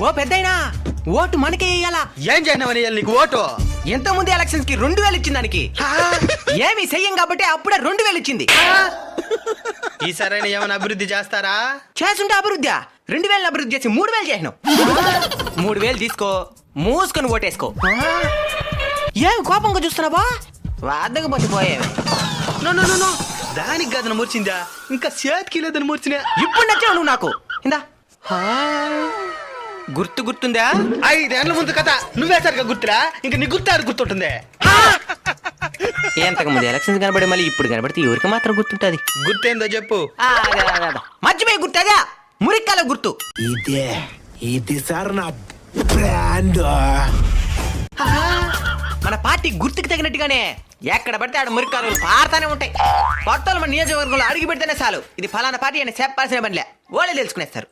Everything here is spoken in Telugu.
ఓ పెద్దయినా ఓటు మనకే వేయాలా? ఏం చేయనవని నీకు ఓటు? ఎంత ముందు ఎలక్షన్స్ కి 2000 ఇచ్చింది దానికి. ఏమి చెయ్యం కాబట్టి అప్పుడే 2000 ఇచ్చింది. ఈసారైనా ఏమైనా అభివృద్ధి చేస్తారా? చేస్తుంటే అభివృద్ధి 2000 అభివృద్ధి చేసి 3000 చేసినాం. 3000 తీసుకో, మూసుకొని ఓటేసుకో. ఏమి కోపంగా చూస్తున్నావా? వాదకు పోయేవి. నో దానికి గదన మూర్చిందా? ఇంకా చేతికి లేదని మూర్చినా. ఇప్పుడు నచ్చావు నువ్వు నాకు. ఇందా గుర్తుందా? 5 ఏళ్ల ముందు కథ నువ్వే సరిగా గుర్తురా? ఇంకా నీ గుర్తాడు గుర్తుంటుంది. ఎంతకు ముందు ఎలక్షన్స్ కనబడి మళ్ళీ ఇప్పుడు కనబడితే ఎవరికి మాత్రం గుర్తుంటది? గుర్తేందో చెప్పు. మర్చిపోయి గుర్తదా? మురిక్కాల గుర్తు. ఇది సార్ నా బ్రాండ్. మన పార్టీ గుర్తుకు తగినట్టుగానే ఎక్కడ పడితే ఆడ మురిక్కాలు పారుతానే ఉంటాయి. కొత్తలు మన నియోజకవర్గంలో అడిగి పెడితేనే చాలు ఇది ఫలానా పార్టీ అని చెప్పాల్సిన పనిలే, వాళ్ళే తెలుసుకునేస్తారు.